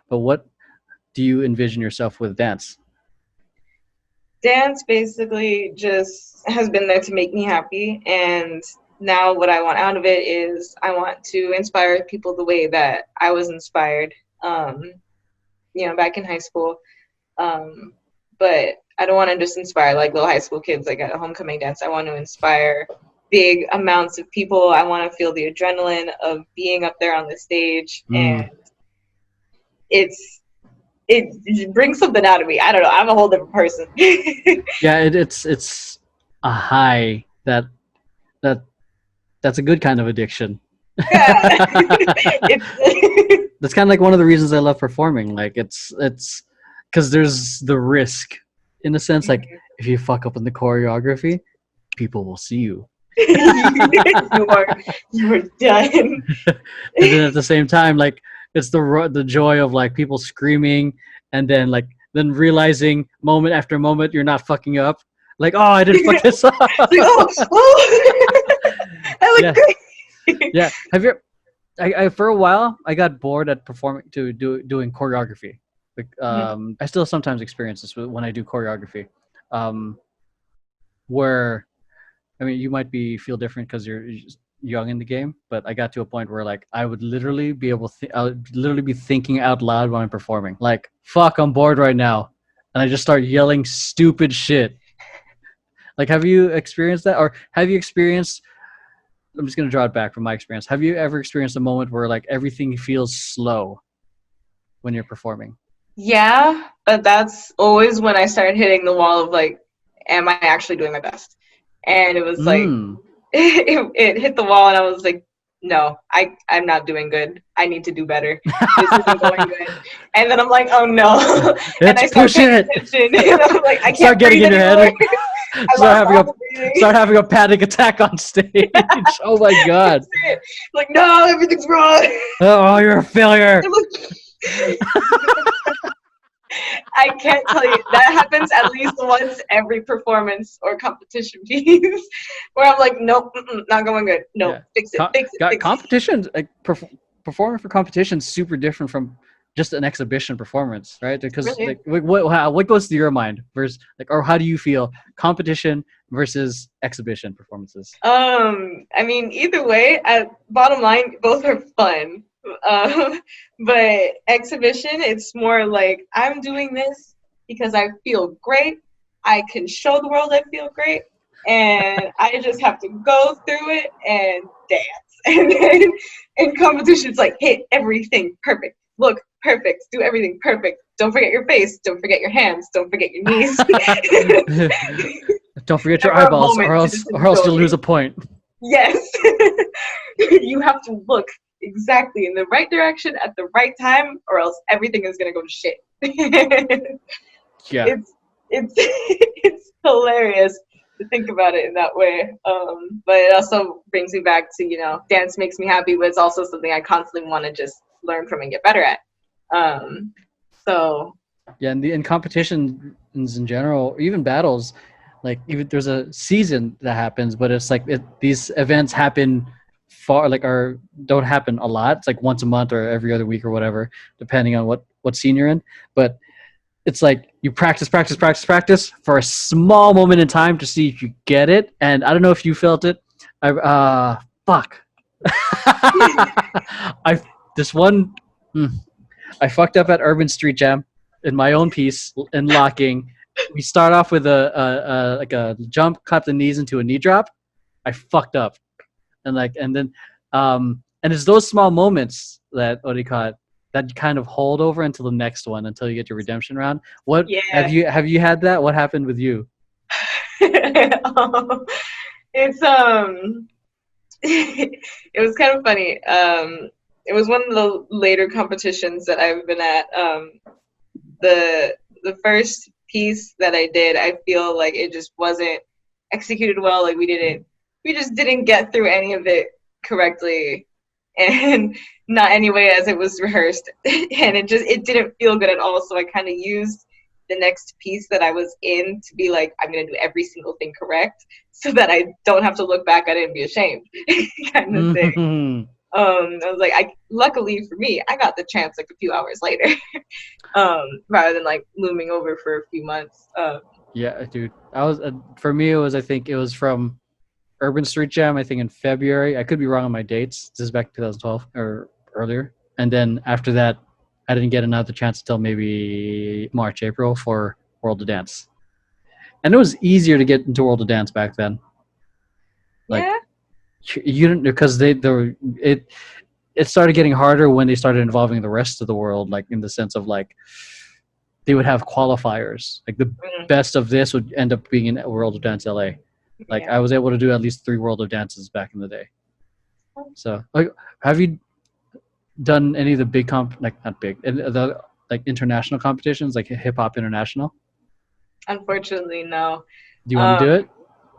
But what do you envision yourself with dance? Dance basically just has been there to make me happy, and now what I want out of it is I want to inspire people the way that I was inspired, um, back in high school. Um, but I don't want to just inspire like little high school kids like at a homecoming dance. I want to inspire big amounts of people. I want to feel the adrenaline of being up there on the stage, Mm. and it's it brings something out of me. I don't know. I'm a whole different person. Yeah, it's a high that that's a good kind of addiction. Yeah. That's kind of like one of the reasons I love performing. Like it's because there's the risk in a sense. Like if you fuck up in the choreography, people will see you. you are you are done. And then at the same time, like it's the joy of like people screaming, and then realizing moment after moment you're not fucking up. Like, oh, I didn't fuck this up. It's like, oh, I look Yeah, great. yeah. Have you? I for a while I got bored at performing to doing choreography. Like, I still sometimes experience this when I do choreography, um, where I mean you might be feel different because you're just young in the game, but I got to a point where like I would literally be I would literally be thinking out loud when I'm performing. Like, fuck, I'm bored right now, and I just start yelling stupid shit. Like, have you experienced that, or have you experienced? I'm just gonna draw it back from my experience. Have you ever experienced a moment where like everything feels slow when you're performing? Yeah, but that's always when I started hitting the wall of like, am I actually doing my best? And it was like, Mm. it hit the wall, and I was like, no, I'm not doing good. I need to do better. This isn't going good. And then I'm like, oh no. And Let's I start push paying it. attention. And I'm like, I Start can't getting breathe in your anymore. head. I lost all the breathing. Start having a panic attack on stage. Oh my god. That's it. Like, no, everything's wrong. Oh, you're a failure. I can't tell you. That happens at least once every performance or competition piece where I'm like, nope, not going good. No, Yeah. fix it, fix it, Got fix it. competition, like performing for competition is super different from just an exhibition performance, right? Because Really? like what goes through your mind versus like, or how do you feel competition versus exhibition performances? I mean, either way, at bottom line, both are fun. But exhibition, it's more like I'm doing this because I feel great. I can show the world I feel great, and I just have to go through it and dance. And then in competition, it's like hit everything perfect, look perfect, do everything perfect. Don't forget your face. Don't forget your hands. Don't forget your knees. Don't forget your Never a eyeballs, moment to just or else you'll lose enjoy. a point. Yes. You have to look exactly in the right direction at the right time, or else everything is gonna go to shit. Yeah. it's it's hilarious to think about it in that way. But it also brings me back to dance makes me happy, but it's also something I constantly want to just learn from and get better at. Um, so Yeah, and in competitions in general, or even battles, like even there's a season that happens, but it's like these events happen far like are don't happen a lot. It's like once a month or every other week or whatever, depending on what scene you're in. But it's like you practice for a small moment in time to see if you get it. And I don't know if you felt it. Fuck. I this one. I fucked up at Urban Street Jam in my own piece in locking. We start off with a like a jump, clap the knees into a knee drop. I fucked up, and then and it's those small moments that what do you call it that you kind of hold over until the next one until you get your redemption round. What yeah. have you had that? What happened with you? It's it was kind of funny. It was one of the later competitions that I've been at. The first piece that I did, I feel like it just wasn't executed well. Like we just didn't get through any of it correctly, and not anyway as it was rehearsed, and it didn't feel good at all. So I kind of used the next piece that I was in to be like, I'm gonna do every single thing correct, so that I don't have to look back at it and be ashamed, kind of thing. I was like, I luckily for me, I got the chance like a few hours later, rather than like looming over for a few months. Yeah, dude. I was for me. It was I think it was from Urban Street Jam. I think in February. I could be wrong on my dates. This is back 2012 or earlier. And then after that, I didn't get another chance until maybe March, April for World of Dance. And it was easier to get into World of Dance back then. Like Yeah, you didn't because they were it started getting harder when they started involving the rest of the world, like in the sense of like they would have qualifiers. Like the mm, best of this would end up being in World of Dance LA. Like yeah. I was able to do at least 3 World of Dances back in the day. So like, have you done any of the big like not big, and the like international competitions, like Hip Hop International? Unfortunately, no. Do you want to do Um, it?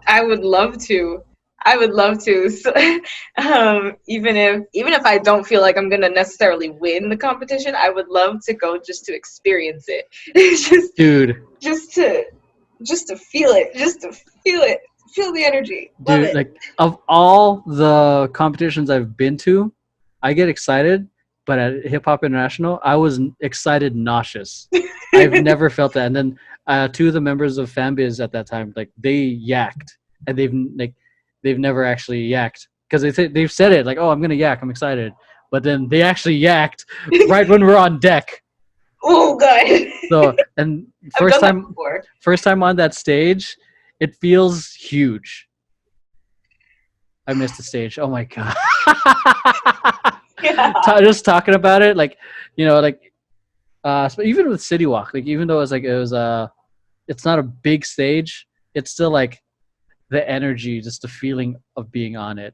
I would love to. I would love to. So, even if I don't feel like I'm gonna necessarily win the competition, I would love to go just to experience it. just Dude, just to just to feel it. Just to feel it. Feel the energy. Love dude, it. like of all the competitions I've been to, I get excited, but at Hip Hop International, I was excited nauseous. I've never felt that. And then 2 of the members of Fanbiz at that time, like they yacked, and they've never actually yacked because they've said it like, oh, I'm gonna yak, I'm excited, but then they actually yacked right when we're on deck. Oh god. So and I've first done that time, before. first time on that stage, it feels huge. I missed the stage. Oh my god. Yeah. Just talking about it, like like even with City Walk, like even though it's not a big stage, it's still like the energy, just the feeling of being on it.